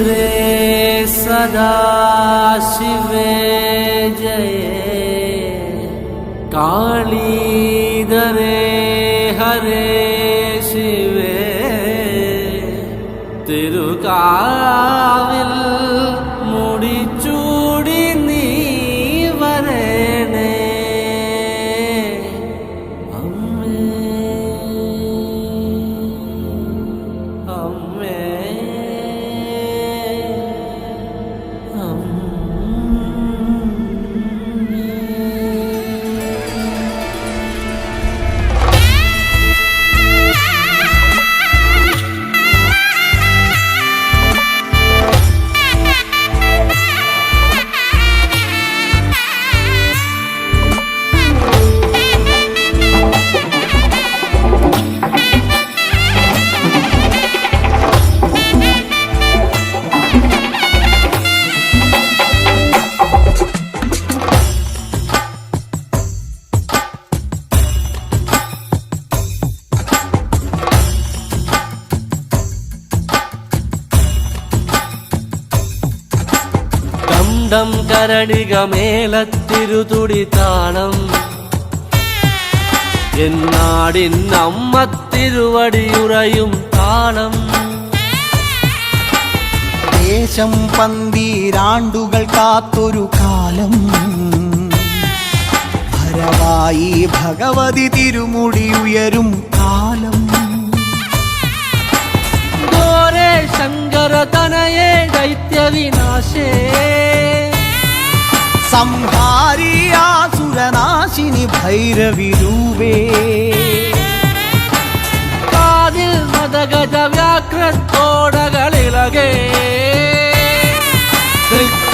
रुद्रे सदा शिवे जये कालीधरे हरे शिवे തിരുകാവിൽ മുടിച്ചൂടി നീ വരണേ അമ്മേ അമ്മേ ം കരടിക മേളത്തിരുതുടി താളം എന്നാടിൻ അമ്മ തിരുവടിയുറയും താളം ദേശം പന്തീരാണ്ടുകൾ കാത്തൊരു കാലം ഭരവായി ഭഗവതി തിരുമുടി ഉയരും കാലം ഗോരേ ശങ്കര തനയേ ദൈത്യവിനാശേ സംഹാരിയാസുരനാശിനി ഭൈരവിരൂപേ കാതിൽ മദഗജ വ്യാഘ്രത്തോടകളിളകേ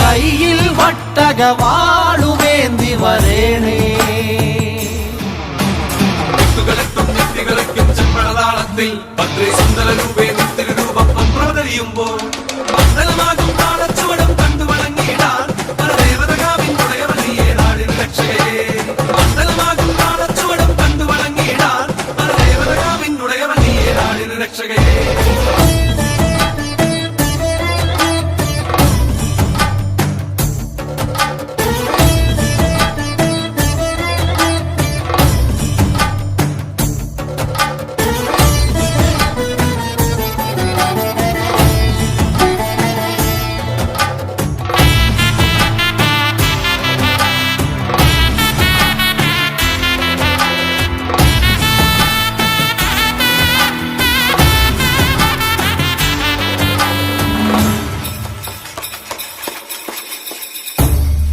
കൈയിൽ വട്ടകവാളുവേന്തി വരേണേ ചെമ്പഴതാളത്തിൽ ഭദ്രേ സുന്ദര രൂപേ നിത്യരൂപം പ്രവതരിയുമ്പോൾ മണ്ഡലമാകും താളച്ചുവടും കണ്ടു വണങ്ങിയിടാൻ പരദേവതകാവിൻ ഉടയവളിയെ നാടിൻ രക്ഷകയെ മണ്ഡലമാകും താളച്ചുവടും കണ്ടു വണങ്ങിയിടാൻ പരദേവതകാവിൻ ഉടയവളിയെ നാടിൻ രക്ഷകയെ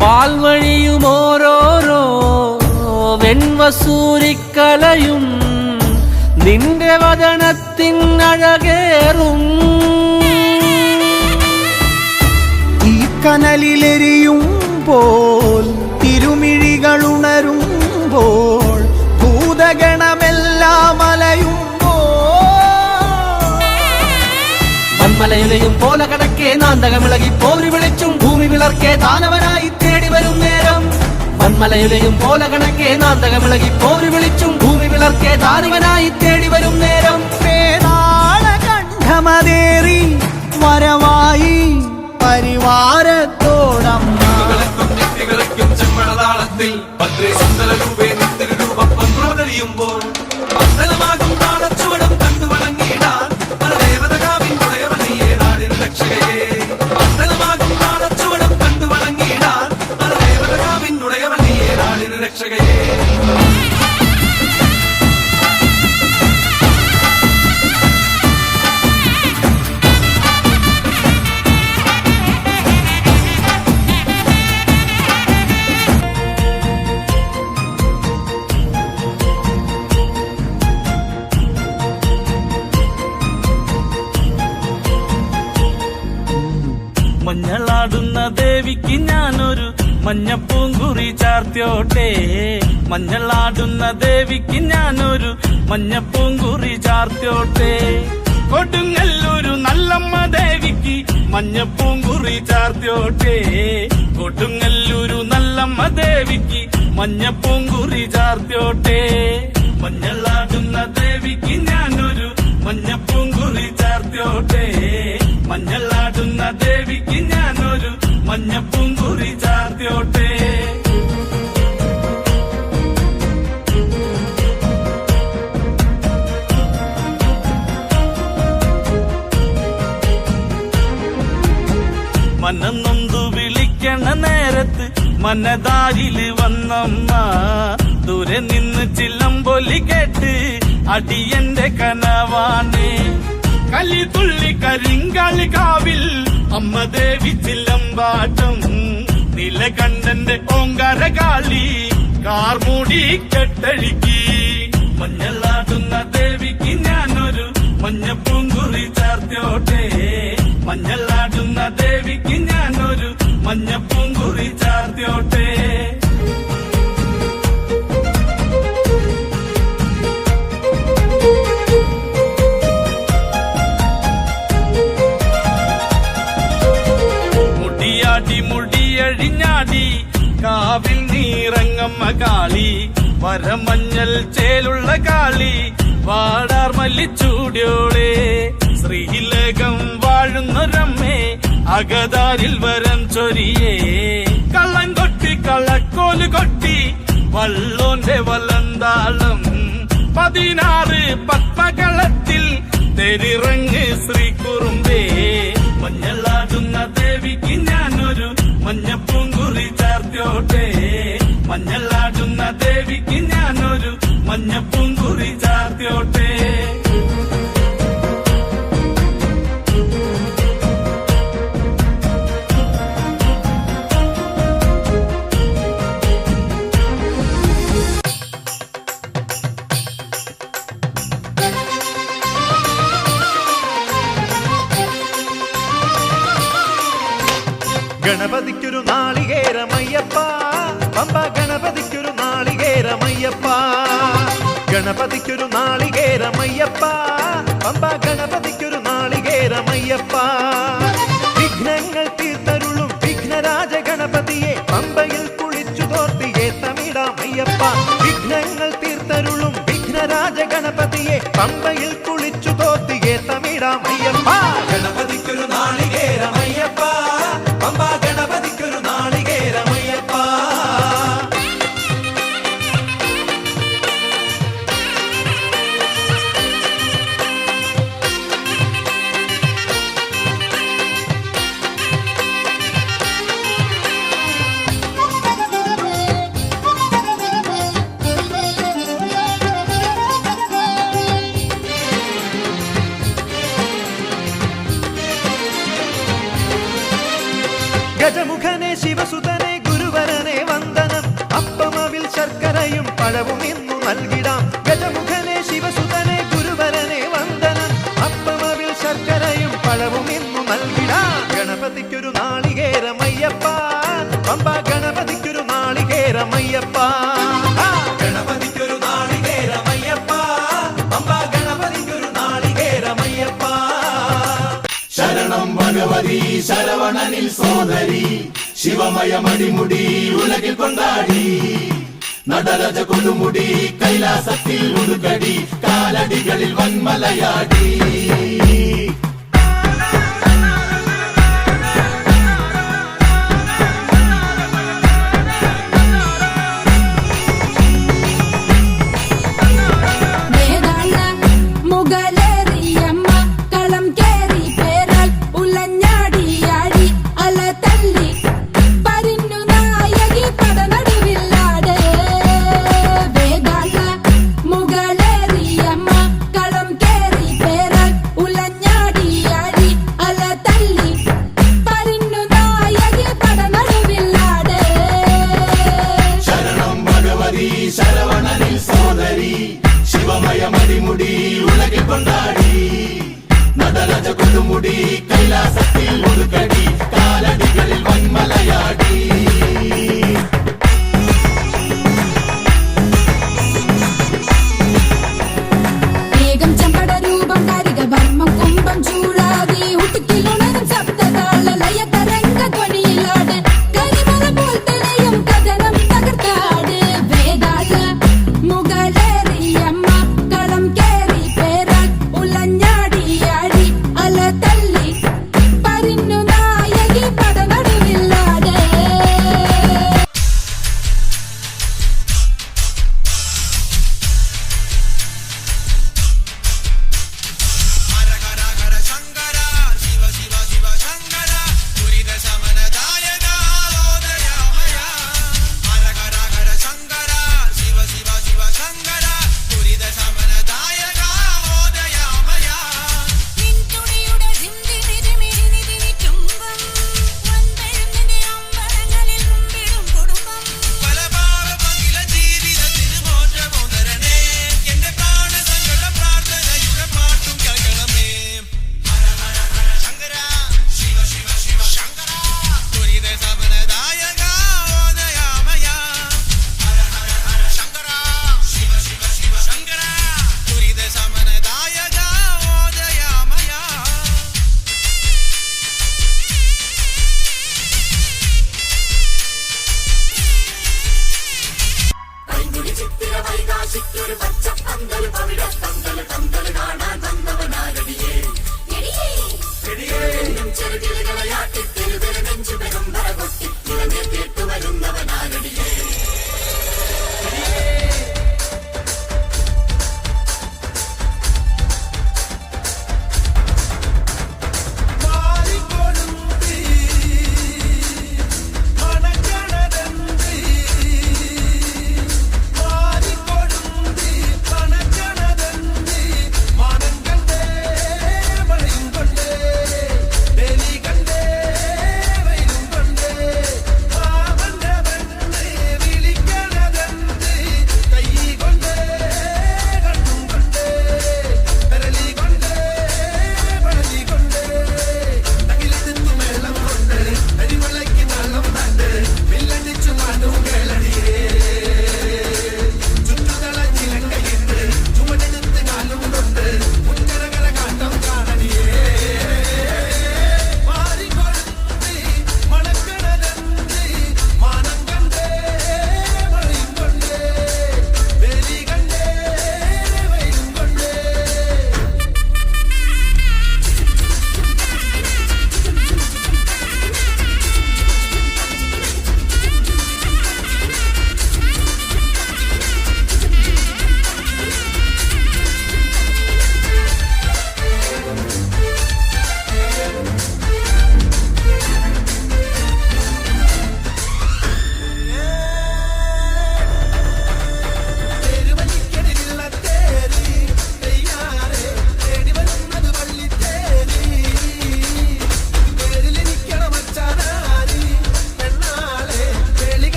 പാൽവഴിയും ഓരോരോ വെൺവസൂരിക്കലയും നിന്റെ വദനത്തിനഴകേറും ഈ കനലിലെരിയുമ്പോൾ തിരുമിഴികളുണരുമ്പോൾ ഭൂതഗണമെല്ലാം മലയിലെയും പോലെ കടക്കെ നാന്തകമിളകി പോരി വിളിച്ചും ഭൂമി വിളർക്കെ ദാനവനായി തേടി വരും നേരം മന്മലയിലെയും പോലെ കണക്കെ നാന്തകമിളകി പോരി വിളിച്ചും ഭൂമി വിളർക്കെ ദാനവനായി തേടി വരും നേരം കണ്ഠമതേറി വരവായി പരിവാരത്തോടമ്മ ചെമ്പഴതാളത്തിൽ ഭദ്രേ സുന്ദര രൂപേ നിത്യരൂപം പ്രവതരിയുമ്പോൾ മണ്ഡലമാകും താളച്ചുവടും കണ്ടു വണങ്ങിയിടാൻ പരദേവതകാവിൻ ഉടയവളിയെ നാടിൻ രക്ഷകയെ മണ്ഡലമാകും താളച്ചുവടും കണ്ടു വണങ്ങിയിടാൻ പരദേവതകാവിൻ ഉടയവളിയെ നാടിൻ രക്ഷകയെ മഞ്ഞളാടുന്ന ദേവിക്ക് ഞാനൊരു മഞ്ഞപ്പൂങ്കുറി ചാർത്തിയോട്ടെ മഞ്ഞളാടുന്ന ദേവിക്ക് ഞാനൊരു മഞ്ഞപ്പൂങ്കുറി ചാർത്തിയോട്ടെ കൊടുങ്ങല്ലൂരു നല്ലമ്മ ദേവിക്ക് മഞ്ഞപ്പൂങ്കുറി ചാർത്തിയോട്ടെ കൊടുങ്ങല്ലൂരു നല്ലമ്മ ദേവിക്ക് മഞ്ഞപ്പൂങ്കുറി ചാർത്തിയോട്ടെ മഞ്ഞളാടുന്ന ദേവിക്ക് ഞാനൊരു മഞ്ഞപ്പൂങ്കുറി ചാർത്തിയോട്ടെ മഞ്ഞളാടുന്ന ദേവിക്ക് ഞാനൊരു മഞ്ഞപ്പൂങ്കുറി ചാർത്തിയോട്ടെ മനം നൊന്തു വിളിക്കണ നേരത്ത് മനതാരില് വന്നമ്മ ദൂരെ നിന്ന് ചില്ലമ്പൊലി കേട്ട് അടിയന്റെ കനവാണ് കലി തുള്ളി കരിങ്കാളി കാവിൽ അമ്മ ദേവി ചില്ലമ്പാട്ടം നിലകണ്ഠന്റെ ഓങ്കാര കാളി കാർമൂടി കെട്ടഴിക്കി മഞ്ഞളാടുന്ന ദേവിക്ക് ഞാനൊരു മഞ്ഞപ്പൂങ്കുറി ചാർത്തിയോട്ടെ മഞ്ഞളാടുന്ന ദേവിക്ക് ഞാനൊരു മഞ്ഞപ്പൂങ്കുറി ചാർത്തിയോട്ടെ മുടിയാടി മുടിയഴിഞ്ഞാടി കാവിൽ നീറങ്ങമ്മ കാളി വരമഞ്ഞൽ ചേലുള്ള കാളി വാടാർ മല്ലിച്ചൂടിയോളെ ശ്രീലകം വാഴുന്നൊരമ്മേ അകതാരിൽ വരം ചൊരിയേ കള്ളം കൊട്ടി കളക്കോല് കൊട്ടി വള്ളോന്റെ വലന്താളം 16 പത്മകളത്തിൽ തെരിറങ്ങ് ശ്രീകുറുമ്പേ മഞ്ഞളാടുന്ന ദേവിക്ക് ഞാനൊരു മഞ്ഞപ്പൂങ്കുറി ചാർത്തിയോട്ടെ മഞ്ഞളാടുന്ന ദേവിക്ക് ഞാനൊരു മഞ്ഞപ്പൂങ്കുറി ചാർത്തിയോട്ടെ ഗണപതിക്കൊരു നാളികേരമയ്യപ്പ പമ്പ ഗണപതിക്കൊരു നാളികേരമയ്യപ്പ ഗണപതിക്കൊരു നാളികേരമയ്യപ്പ പമ്പ ഗണപതിക്കൊരു നാളികേരമയ്യപ്പ വിഘ്നങ്ങൾ തീർത്തരുളും വിഘ്നരാജ ഗണപതിയെ പമ്പയിൽ കുളിച്ചു തോർത്തിയെ തമിഴാമയ്യപ്പ വിഘ്നങ്ങൾ തീർത്തരുളും വിഘ്നരാജ ഗണപതിയെ പമ്പയിൽ കുളിച്ചു തോർത്തിയെ തമിഴാമയ്യപ്പ ഗണപതിക്കൊരു നാളികേരമയ്യപ്പ പമ്പ ഗണപതിക്കൊരു നാളികേരമയ്യപ്പ ഗജമുഖനെ ശിവസുതനെ ഗുരുവരനെ വന്ദനം അപ്പമവിൽ ശർക്കരയും പഴവും ഇന്നു നൽകിടാം ഗജമുഖനെ ശിവസുതനെ ഗുരുവരനെ വന്ദനം അപ്പമവിൽ ശർക്കരയും പഴവും ഇന്നു നൽകിടാം ഗണപതിക്കൊരു നാളികേരമയ്യപ്പ പമ്പ ഗണപതിക്കൊരു നാളികേരമയ്യപ്പ ഗണപതിക്കൊരു നാളികേരമയ്യപ്പ പമ്പ ഗണപതിക്കൊരു നാളികേരമയ്യപ്പ ശരണം ഭഗവതി ശരവണനിൽ സോദരി ശിവമയ മണിമുടി ഉലകിൽ കൊണ്ടാടി നടരജ കൊടുമുടി കൈലാസത്തിൽ ഉടുകടി കാലടികളിൽ വന്മലയാടി ശരവണനിൽ സോദരി ശിവമയ മണിമുടി ഉലകിൽ കൊണ്ടാടി നടരജ കൊടുമുടി കൈലാസത്തിൽ ഉടുക്കടി കാലടികളിൽ വന്മലയാടി വേഗം ചമ്പട രൂപം കാരിക വർമ്മം കുംഭം ചൂടാതി ഉടുക്കിലുണരും സപ്തതാള ലയ തരംഗ ധ്വനിയിലാട് കരിമല പോൽ തെളിയും കഥനം തകർത്താട് വേദാള മുകളേറിയമ്മ കളം കേറി പേരാൽ ഉലഞ്ഞ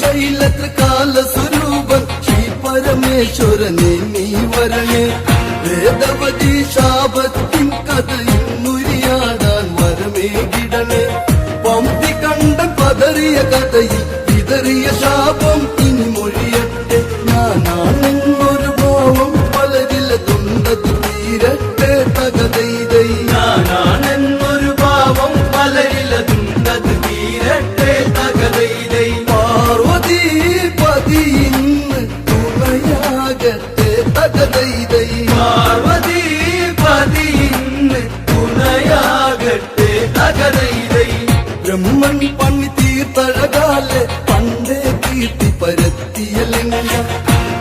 ശൈലത്രകാല സ്വരൂപൻ ശ്രീ പരമേശ്വരനെ നീ വരണേ വേദവതി ശാപത്തിൻ കഥയുരിയാടാൻ വരമേകിടണേ പമ്പി കണ്ടൻ പതറിയ കഥയിൽ വിതറിയ ശാപം ഇനി മൊഴിയട്ടെ ഞാനാണെന്നൊരു ഭാവം പലരിലതുണ്ടത് തീരട്ടെ തകതൈതൈ ഞാനാണെന്നൊരു ഭാവം പലരിലതുണ്ടത് തീരട്ടെ തകതൈതൈ പാർവതി പതിയിന്ന് തുണയാകട്ടെ തകതൈതൈ പാർവതി പതിയിന്ന് തുണയാകട്ടെ തകതൈതൈ ബ്രഹ്മൻ പണി തീർത്തഴകാലെ പണ്ടേ കീർത്തി പരത്തിയ ലിംഗ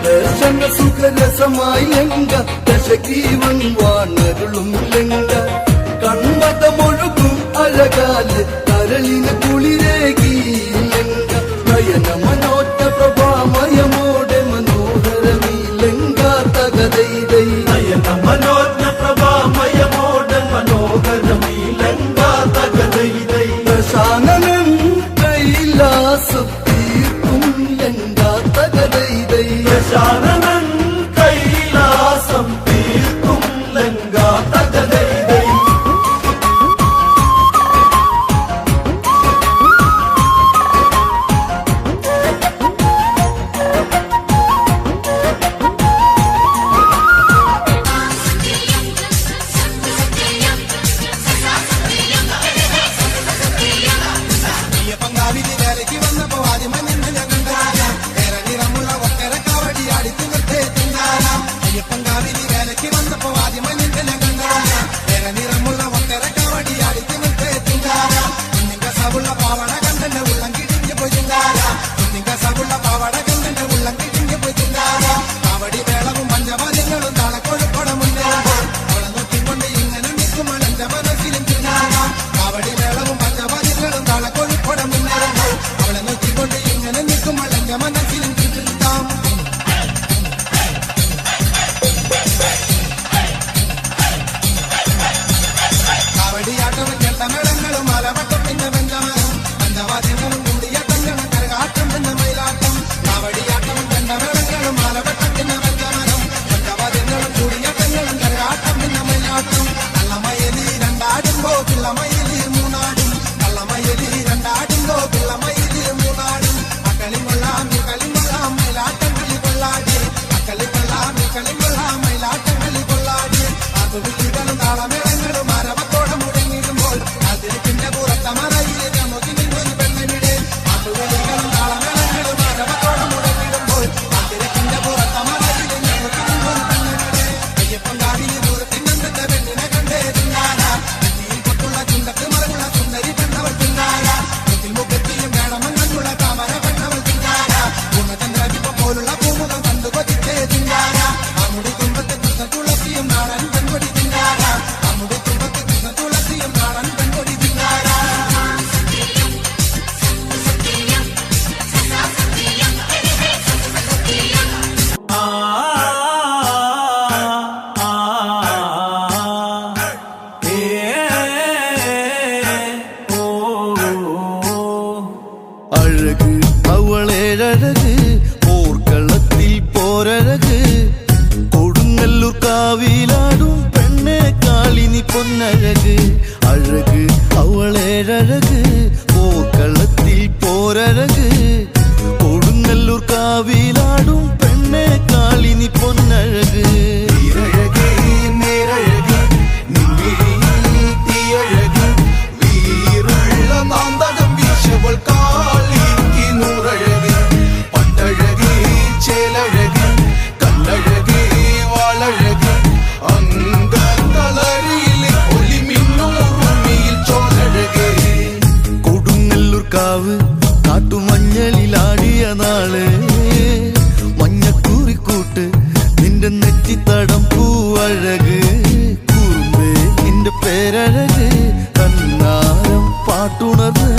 ദർശന സുഖരസമായി ലിംഗ ദശകീവൻ വാണരുളും ലിംഗ കൺമതമൊഴുകും അഴകാലെ കരളിന് കുളിരേകി ലിംഗ നയന മനോറ്റ പ്രഭാമയമോടെ മനോഹരമീ ലിംഗ തകതൈതൈ നയന മനോജ്ഞ പ്രഭാമയമോടെ മനോഹരമീ ലങ്ക തകതൈതൈ ദശാനനൻ കൈലാസം തീർക്കും ലിംഗ തകതൈതൈ ദശാനനൻ കൈലാസം തീർക്കും ലങ്ക തകതൈതൈ പങ്കാവിധി വേലയ്ക്ക് വന്നപ്പോ ആദ്യം ഞങ്ങൾ ഏറെ നിറമുള്ള ഒക്കര കാവടി അടിച്ചു അഴക് അവളേഴഴക് പോർക്കളത്തിൽ പോരഴക് കൊടുങ്ങല്ലൂർ കാവിലാടും പെണ്ണെ കാളിനി പൊന്നഴക് അഴക് അവളേഴഴക് പോർക്കളത്തിൽ പോരഴക് കൊടുങ്ങല്ലൂർ കാവിലാടും പെണ്ണെ കാളിനി പൊന്നഴക് കാവ് കാട്ടുമഞ്ഞളിലാടിയ നാള് മഞ്ഞക്കൂറിക്കൂട്ട് നിന്റെ നെറ്റിത്തടം പൂവഴക് കുറുമ്പേ നിന്റെ പേരഴക് കണ്ണാരം പാട്ടുണർന്ന്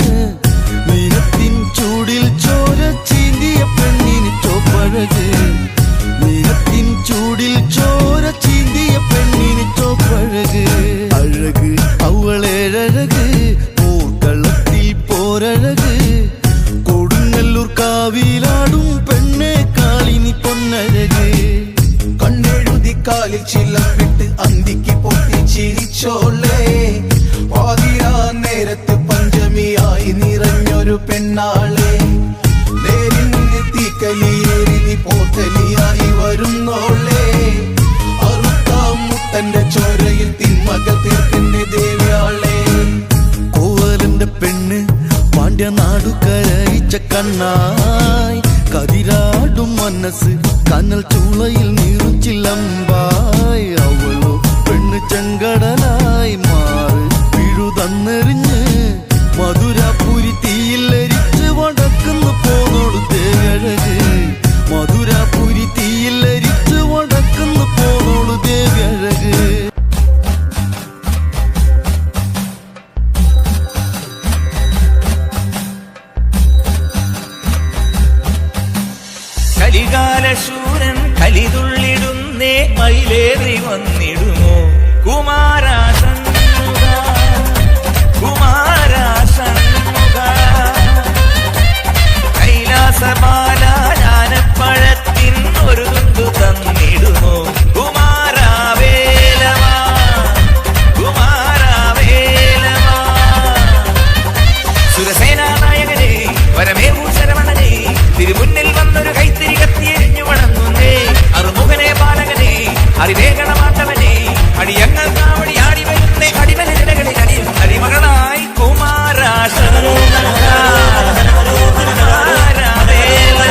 നീരത്തിൻ ചൂടിൽ ചോര ചീന്തിയ പെണ്ണിന് ചോപ്പഴക് നീരത്തിൻ ചൂടിൽ ചോര ചീന്തിയ പെണ്ണിന് ചോപ്പഴക് അഴക് അവളേഴഴക് പോർക്കളത്തിൽ പോരഴക് കൊടുങ്ങല്ലൂർ കാവിലാടും പെണ്ണെ കാളിനി പൊന്നഴക് കണ്ണെഴുതി കാലിൽ ചില്ലപ്പിട്ട് അന്തിക്ക് പൊട്ടി ചിരിച്ചോളേ പാതിരാ നേരത്ത് പഞ്ചമിയായി നിറഞ്ഞൊരു പെണ്ണാളെ നേരിന്റെ തീക്കലിയേറി നീ പോത്തലിയായി വരുന്നോളേ അറുത്താം മുത്തന്റെ ചോരയിൽ തിന്മകൾ തീർക്കിന്റെ ദേവിയാളെ കോവലന്റെ പെണ്ണ് പാണ്ഡ്യ നാടുകരയിച്ച കണ്ണായി കതിരാടും മനസ്സ് കനൽ ചൂളയിൽ നീറുച്ചില്ലമ്പായി അവളോ പെണ്ണ് ചെങ്കടലായി മാറ് പിഴുതന്നെറിഞ്ഞ് മധുരാപുരി തീയിലരിച്ച് വടക്കുന്നു പോന്നോളു ദേവഴക് മധുരാപുരി തീയിലരിച്ച് വടക്കുന്നു പോന്നോളു ദേവഴക് കലികാലശൂരൻ കലിതുള്ളിടുന്നേ മയിലേറി വന്നിടുമോ കുമാരാസന്മുഖ കുമാരാസന്മുഖ കൈലാസമാല ജ്ഞാനപ്പഴത്തിൻ ഒരു തുണ്ടു തന്നിടുമോ കുമാരാവേലമാ കുമാരാവേലമാ സുരസേനാ നായകനെ വരമേവൂ ശരവണനെ തിരുമുന്നിൽ വന്നൊരു കൈത്തിരി കത്തിയെരിഞ്ഞു വണങ്ങുന്നേ അറുമുഖനെ ബാലകനെ അറിവേഗണമാട്ടവനെ അടിയങ്ങൾ കാവടി ആടി വരുന്നേ അടിമലകളിൽ അടിയും അടിമകളായി കുമാരാശ കുമാരാവേല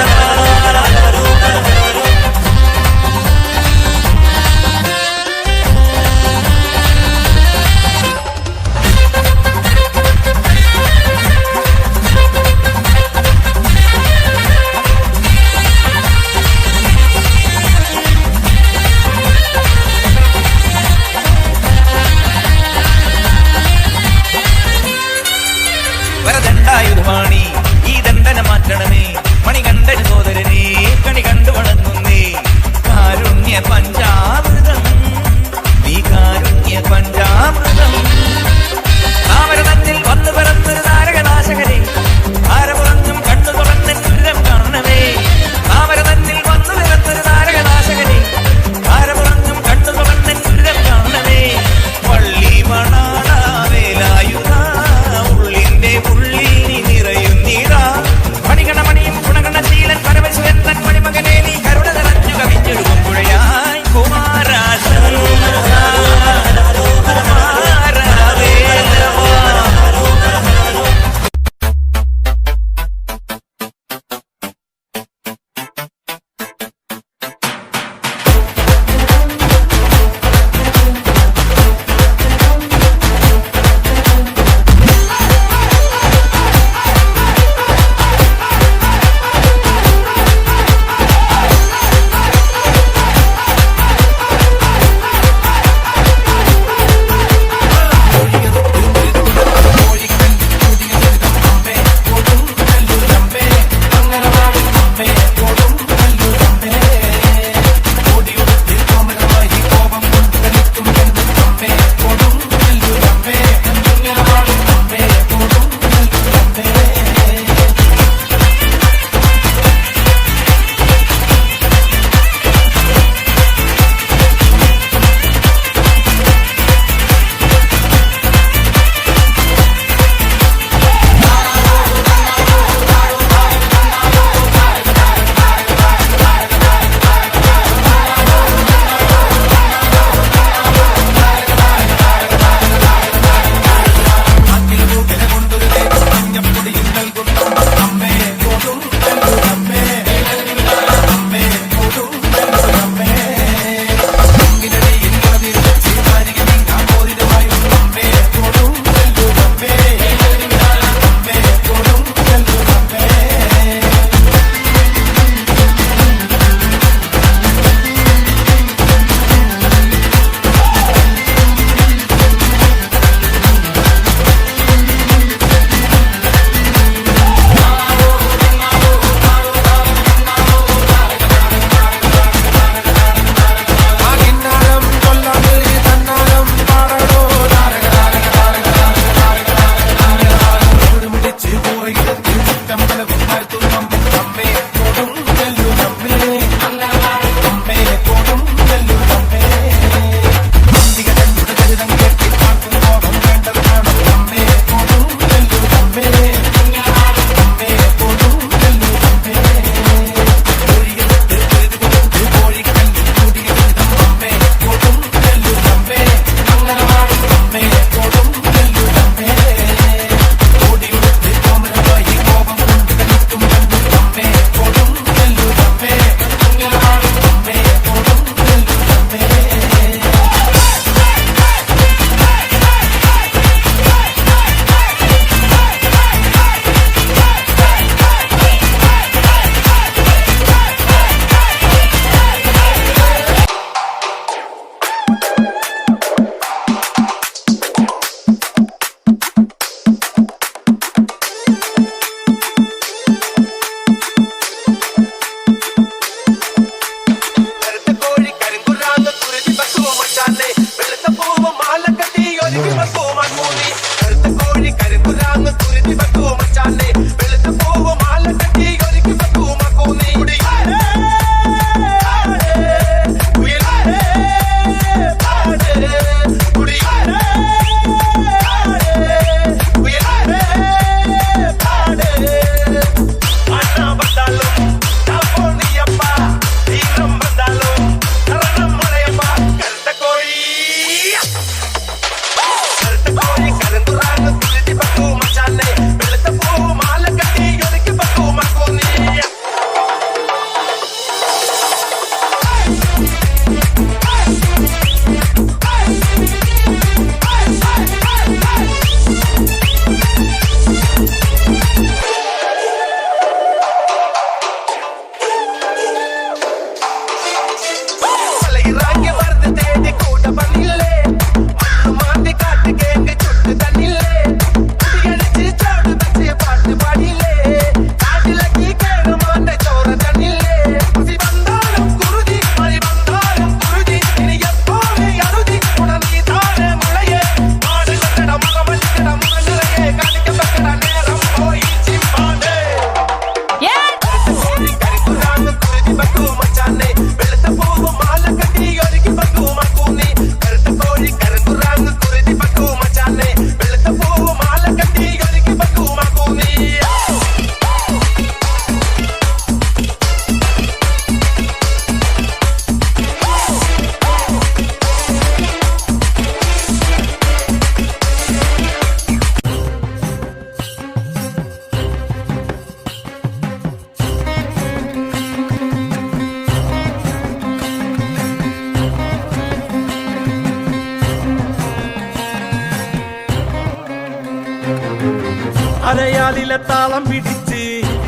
അരയാലിലെ താളം പിടിച്ച്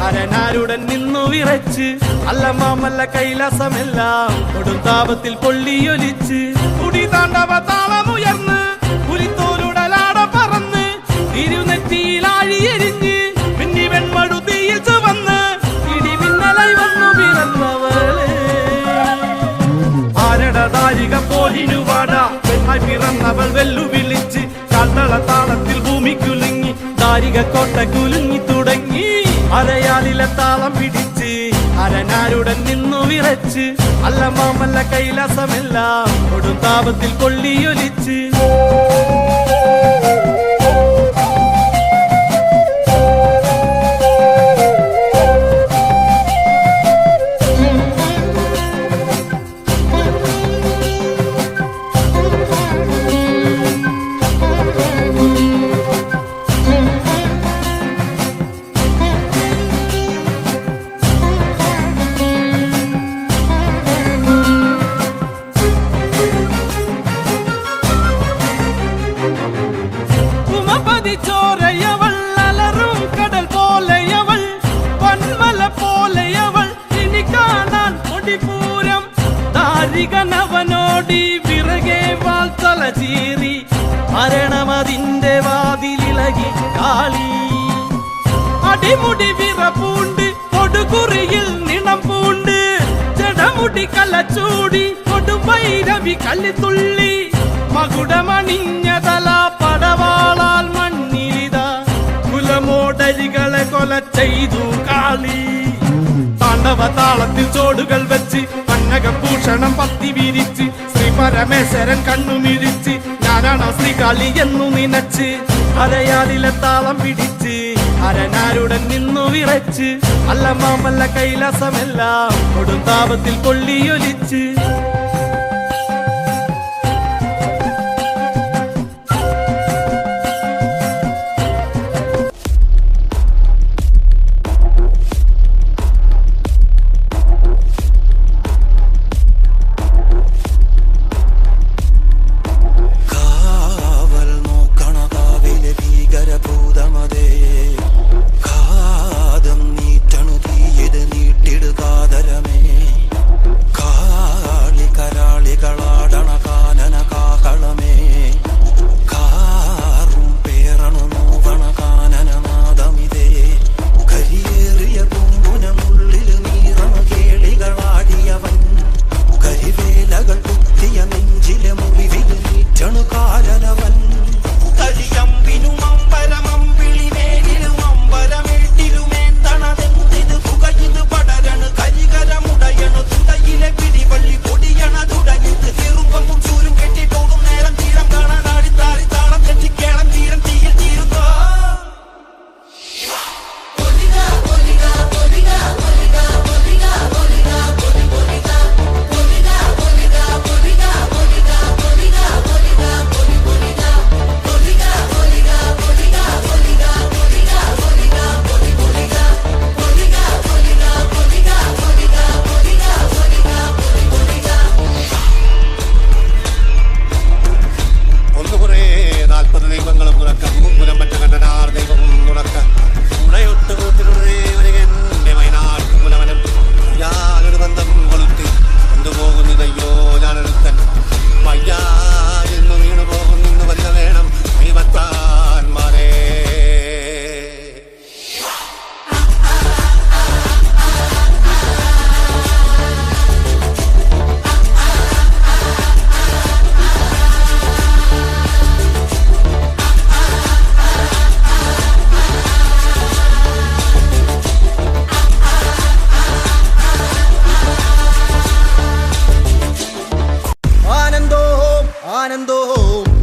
അരനാരുടൻ നിന്നു വിറച്ച് അല്ലമാമല്ല കൈലാസമെല്ലാം കൊടുങ്കാപത്തിൽ പൊള്ളിയൊലിച്ച് കുടി താണ്ടവ താളമുയർന്ന് പുലിത്തോലുടലാട പറന്ന് തിരുനെറ്റിയിലാഴിയെരിഞ്ഞ് മിന്നി വെൺമടുതിയിൽ ചുവന്ന് ഇടിമിന്നലായി വന്നു പിറന്നവളെ ആരടതാരിക പോലിനുവാട പെണ്ണായി പിറന്നവൾ വെല്ലുവിളിച്ച് കാൽത്തള താളത്തിൽ ഭൂമി കുലുങ്ങി ദാരിക കോട്ട കുലുങ്ങി തുടങ്ങി അരയാലിലെ താളം പിടിച്ച് അരനാരുടൻ നിന്നു വിറച്ച് അല്ലമാമല്ല കൈലാസമെല്ലാം കൊടുങ്കാപത്തിൽ പൊള്ളിയൊലിച്ച് ചോരയവൾ അലറും കടൽ പോലെയവൾ വന്മല പോലെയവൾ ഇനി കാണാൻ കൊടിപൂരം ദാരികനവനോടി വിറകെ വാൾ തല ചീറി മരണമതിന്റെ വാതിലിളകി കാളി അടിമുടി വിറപ്പൂണ്ട് കൊടുകുറിയിൽ നിണം പൂണ്ട് ജടമുടി കലച്ചൂടി കൊടുവൈരവി കല്ലിത്തുള്ളി മകുടമണിഞ്ഞതല പടവാളാൽ മണ്ണിലിത കുലമോടരികളെ കൊല ചെയ്തു കാളി താണ്ഡവ താളത്തിൽ ചോടുകൾ വെച്ച് പന്നകഭൂഷണം പത്തി വിരിച്ച് ശ്രീ പരമേശ്വരൻ കണ്ണുമിഴിച്ച് ഞാനാണ് ശ്രീകാളി എന്നു നിനച്ച് അരയാലിലെ താളം പിടിച്ച് അരനാരുടൻ നിന്നു വിറച്ച് അല്ലമാമല്ല കൈലാസമെല്ലാം കൊടുങ്കാപത്തിൽ പൊള്ളിയൊലിച്ച്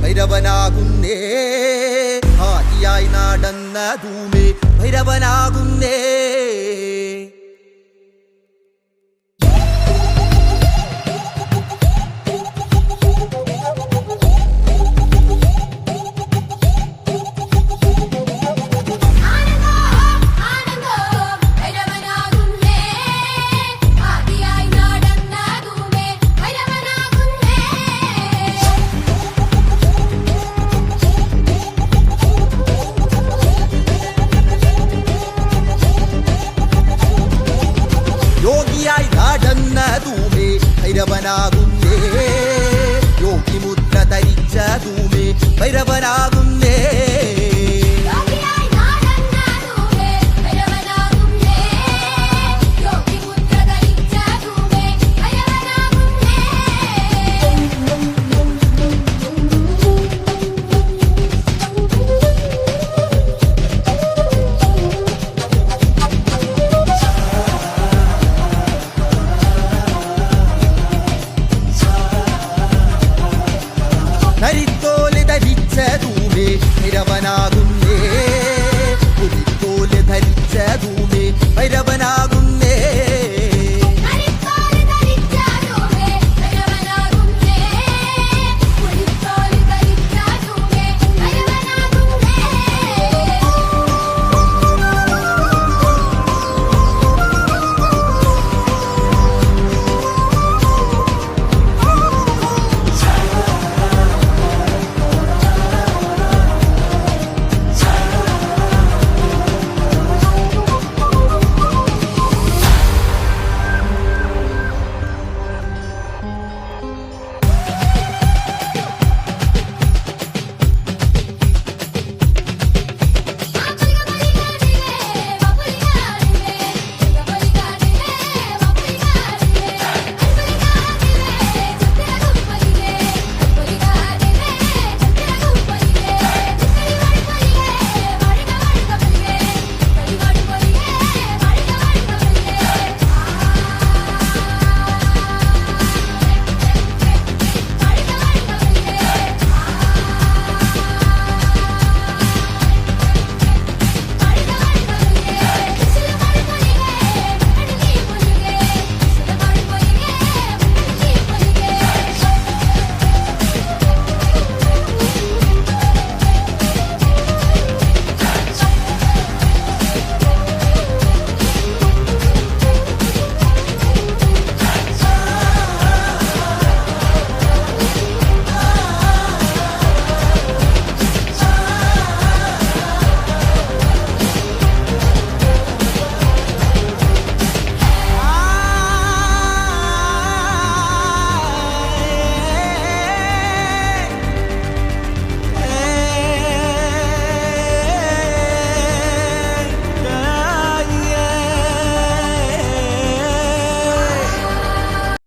ഭൈരവനാകുന്നേ ആദിയായി നടന്ന ധൂമേ ഭൈരവനാകുന്നേ ഭൈരവനാകുന്നേ യോഗിമുദ്ര ധരിച്ച ധൂമേ ഭൈരവനാകുന്നേ